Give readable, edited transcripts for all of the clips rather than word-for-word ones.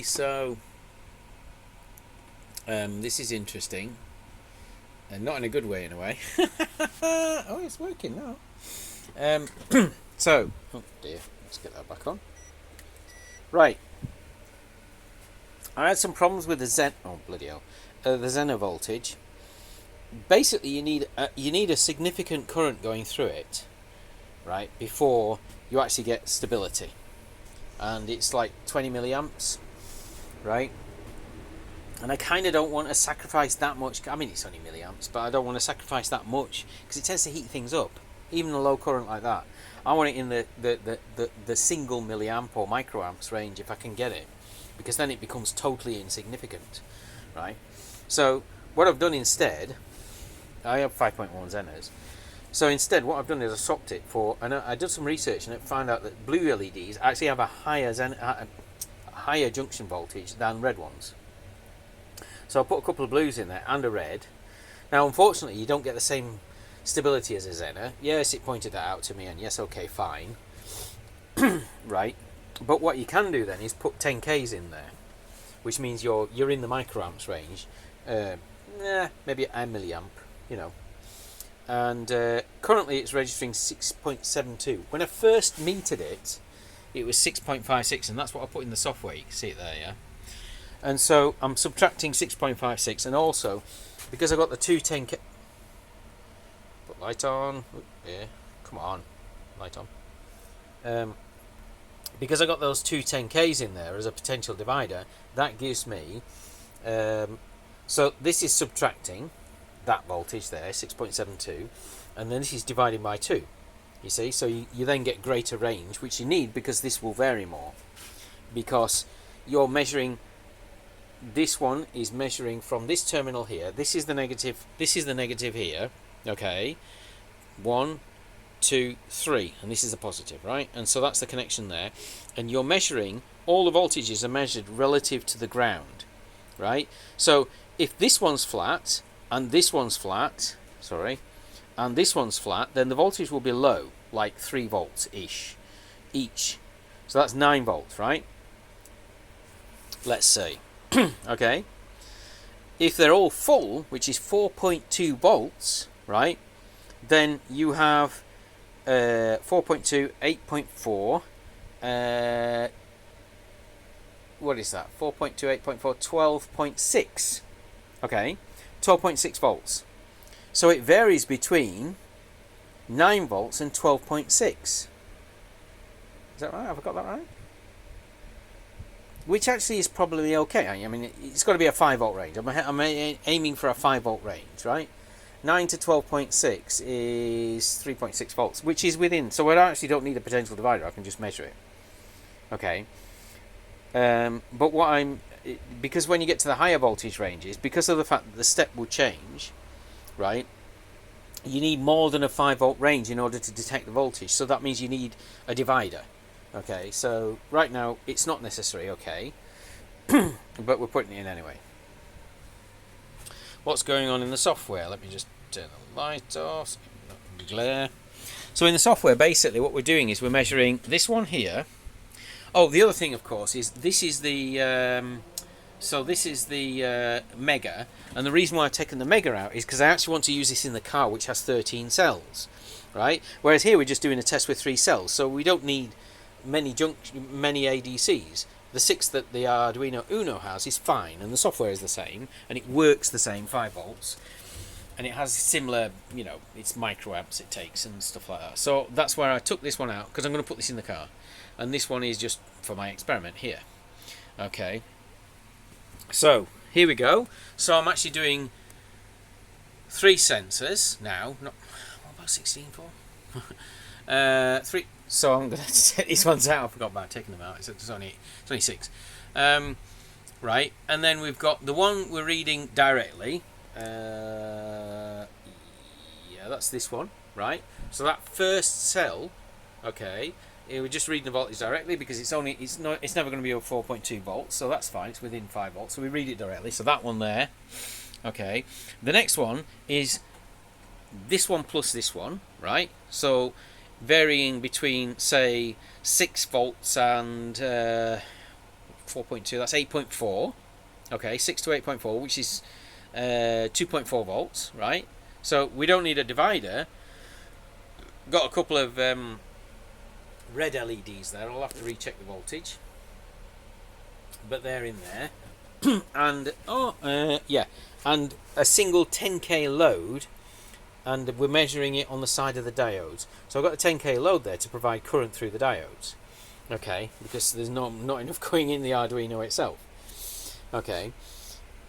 so this is interesting, and not in a good way, in a way. Oh, it's working now. So, oh dear, let's get that back on. Right, I had some problems with the the Zener voltage. Basically, you need a significant current going through it, right, before you actually get stability, and it's like 20 milliamps, right? And I kind of don't want to sacrifice that much. I mean, it's only milliamps, but I don't want to sacrifice that much because it tends to heat things up, even a low current like that. I want it in the single milliamp or microamps range if I can get it, because then it becomes totally insignificant, right? So what I've done instead, I have 5.1 Zeners. So instead, what I've done is I swapped it for, and I did some research and I found out that blue LEDs actually have a higher junction voltage than red ones. So I put a couple of blues in there and a red. Now, unfortunately, you don't get the same stability as a Zener. Yes, it pointed that out to me, and yes, okay, fine. Right. But what you can do then is put 10Ks in there, which means you're in the microamps range. Maybe a milliamp, you know. And currently it's registering 6.72. When I first metered it, it was 6.56, and that's what I put in the software. You can see it there, yeah? And so I'm subtracting 6.56, and also, because I got the two 10K... Put light on. Yeah, come on. Light on. Because I got those two 10Ks in there as a potential divider, that gives me... so this is subtracting that voltage there, 6.72, and then this is dividing by 2. You see, so you then get greater range, which you need because this will vary more. Because you're measuring... This one is measuring from this terminal here. This is the negative here. Okay. 1, 2, 3. And this is the positive, right? And so that's the connection there. And you're measuring, all the voltages are measured relative to the ground. Right? So if this one's flat, and this one's flat, and this one's flat, then the voltage will be low, like 3 volts-ish, each. So that's 9 volts, right? Let's say. Okay. If they're all full, which is 4.2 volts, right, then you have 4.2, 8.4, what is that? 4.2, 8.4, 12.6. Okay, 12.6 volts. So it varies between 9 volts and 12.6. Is that right? Have I got that right? Which actually is probably okay. I mean, it's got to be a 5 volt range. I'm aiming for a 5 volt range, right? 9 to 12.6 is 3.6 volts, which is within. So I actually don't need a potential divider. I can just measure it. Okay. But because when you get to the higher voltage ranges, because of the fact that the step will change, right, you need more than a 5 volt range in order to detect the voltage. So that means you need a divider. Okay, so right now it's not necessary, okay, but we're putting it in anyway. What's going on in the software? Let me just turn the light off, so not glare. So in the software, basically what we're doing is we're measuring this one here. Oh, the other thing, of course, is this is the Mega, and the reason why I've taken the Mega out is because I actually want to use this in the car, which has 13 cells, right? Whereas here we're just doing a test with 3 cells, so we don't need many ADCs. The 6 that the Arduino Uno has is fine, and the software is the same, and it works the same, 5 volts, and it has similar, you know, it's microamps it takes and stuff like that. So that's where I took this one out, because I'm going to put this in the car, and this one is just for my experiment here. Okay, so here we go. So I'm actually doing 3 sensors now. Not what about 16 for? 3. So I'm going to set these ones out. I forgot about taking them out. It's only 6. Right, and then we've got the one we're reading directly. Yeah, that's this one, right? So that first cell, okay, we're just reading the voltage directly because it's never going to be over 4.2 volts, so that's fine. It's within 5 volts, so we read it directly. So that one there, okay. The next one is this one plus this one, right? So varying between, say, 6 volts and 4.2, that's 8.4. Okay, 6 to 8.4, which is 2.4 volts, right? So we don't need a divider. Got a couple of red LEDs there. I'll have to recheck the voltage, but they're in there. And and a single 10k load, and we're measuring it on the side of the diodes. So I've got a 10k load there to provide current through the diodes. Okay, because there's not enough going in the Arduino itself. Okay,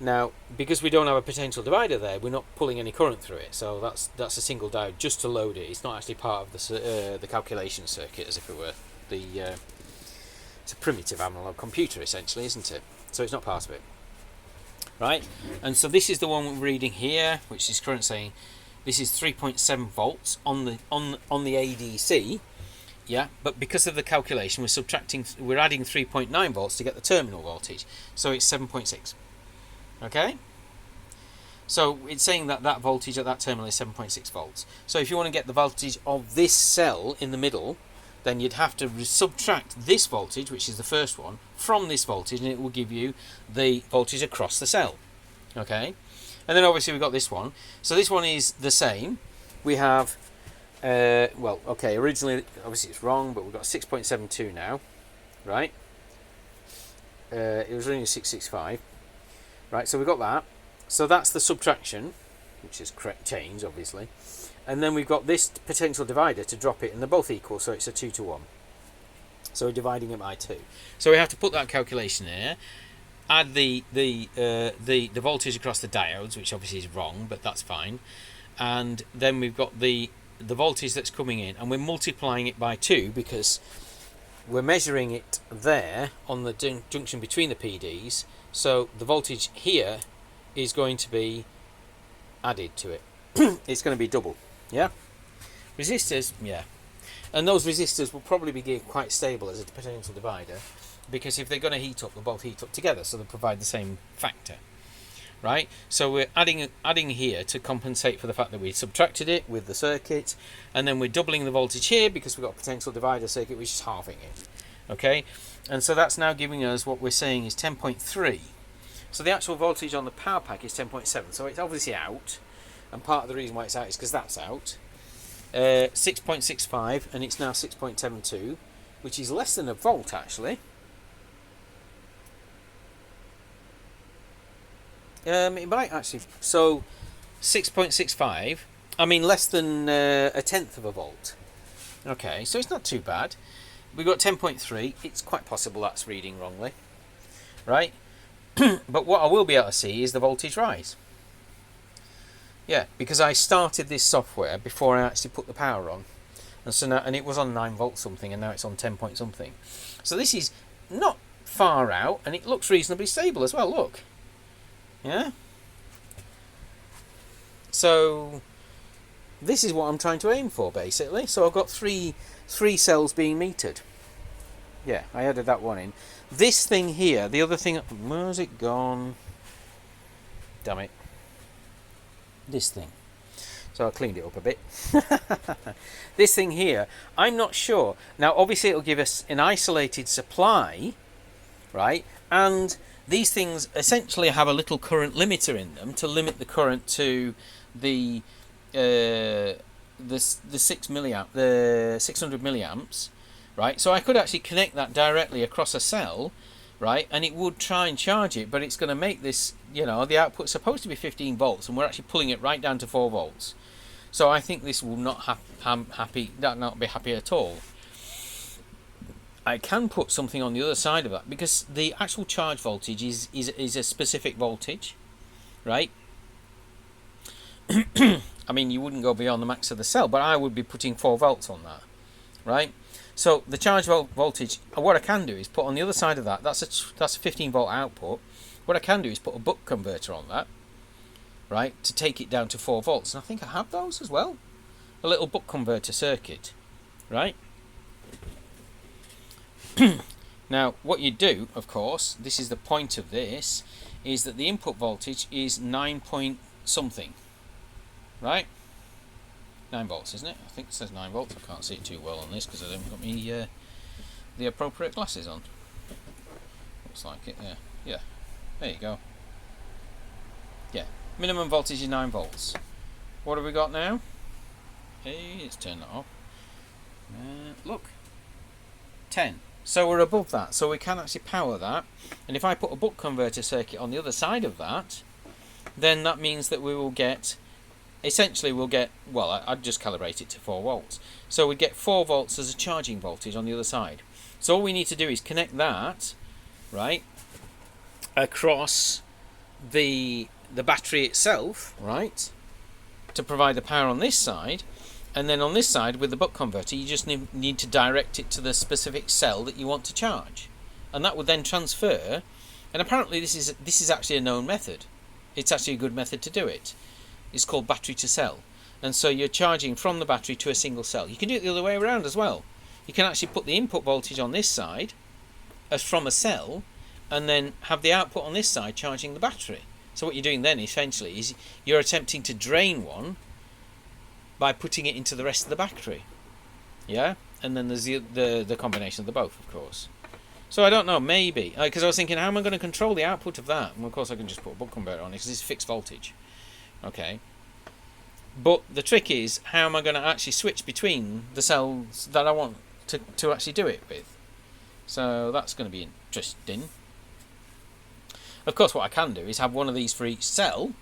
now because we don't have a potential divider there, we're not pulling any current through it. So that's a single diode just to load it. It's not actually part of the calculation circuit, as if it were it's a primitive analog computer essentially, isn't it? So it's not part of it, right? And so this is the one we're reading here, which is current saying this is 3.7 volts on the ADC. Yeah, but because of the calculation, we're adding 3.9 volts to get the terminal voltage, so it's 7.6. Okay, so it's saying that voltage at that terminal is 7.6 volts. So if you want to get the voltage of this cell in the middle, then you'd have to subtract this voltage, which is the first one, from this voltage, and it will give you the voltage across the cell. Okay, and then obviously we've got this one. So this one is the same. We have originally, obviously it's wrong, but we've got 6.72 now, right? It was only 665, right? So we've got that. So that's the subtraction, which is correct change, obviously. And then we've got this potential divider to drop it, and they're both equal, so it's a 2 to 1. So we're dividing it by 2. So we have to put that calculation in here, add the voltage across the diodes, which obviously is wrong, but that's fine. And then we've got the voltage that's coming in, and we're multiplying it by 2 because we're measuring it there on the junction between the PDs. So the voltage here is going to be added to it. It's going to be double. Yeah, resistors, yeah, and those resistors will probably be quite stable as a potential divider, because if they're going to heat up, they'll both heat up together, so they provide the same factor. Right, so we're adding here to compensate for the fact that we subtracted it with the circuit, and then we're doubling the voltage here because we've got a potential divider circuit which is halving it. Okay, and so that's now giving us what we're saying is 10.3. So the actual voltage on the power pack is 10.7. So it's obviously out, and part of the reason why it's out is because that's out. 6.65, and it's now 6.72, which is less than a volt actually. It might actually, so 6.65, I mean less than a tenth of a volt. Okay, so it's not too bad. We've got 10.3, it's quite possible that's reading wrongly, right? But what I will be able to see is the voltage rise. Yeah, because I started this software before I actually put the power on. And so now, and it was on 9 volts something, and now it's on 10 point something. So this is not far out, and it looks reasonably stable as well, look. Yeah. So this is what I'm trying to aim for, basically. So I've got three cells being metered. Yeah, I added that one in. This thing here, the other thing, where's it gone? Damn it. This thing. So I cleaned it up a bit. This thing here, I'm not sure. Now, obviously, it'll give us an isolated supply, right? And these things essentially have a little current limiter in them to limit the current to the 600 milliamps, right? So I could actually connect that directly across a cell, right? And it would try and charge it, but it's going to make this, you know, the output's supposed to be 15 volts, and we're actually pulling it right down to 4 volts. So I think this will not not be happy at all. I can put something on the other side of that, because the actual charge voltage is a specific voltage, right? I mean, you wouldn't go beyond the max of the cell, but I would be putting 4 volts on that, right? So the charge voltage, what I can do is put on the other side of that, that's a 15 volt output. What I can do is put a buck converter on that, right, to take it down to 4 volts. And I think I have those as well. A little buck converter circuit, right? Now, what you do, of course, this is the point of this, is that the input voltage is 9 point something, right? 9 volts, isn't it? I think it says 9 volts. I can't see it too well on this because I haven't got me the appropriate glasses on. looks like it. Yeah, there you go. Yeah, minimum voltage is 9 volts. What have we got now? Hey, let's turn that off. Look, 10. So we're above that, so we can actually power that. And if I put a buck converter circuit on the other side of that, then that means that we will get, essentially we'll get, well, I'd just calibrate it to 4 volts. So we'd get 4 volts as a charging voltage on the other side. So all we need to do is connect that, right, across the battery itself, right, to provide the power on this side. And then on this side, with the buck converter, you just need to direct it to the specific cell that you want to charge. And that would then transfer. And apparently this is actually a known method. It's actually a good method to do it. It's called battery to cell. And so you're charging from the battery to a single cell. You can do it the other way around as well. You can actually put the input voltage on this side as from a cell, and then have the output on this side charging the battery. So what you're doing then essentially is you're attempting to drain one by putting it into the rest of the battery. Yeah? And then there's the combination of the both, of course. So I don't know, maybe. Because I was thinking, how am I going to control the output of that? And of course I can just put a buck converter on it because it's fixed voltage. Okay. But the trick is, how am I going to actually switch between the cells that I want to actually do it with? So that's going to be interesting. Of course, what I can do is have one of these for each cell.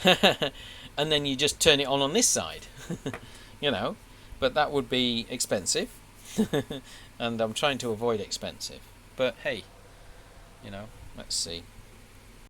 And then you just turn it on this side, you know, but that would be expensive, and I'm trying to avoid expensive, but hey, you know, let's see.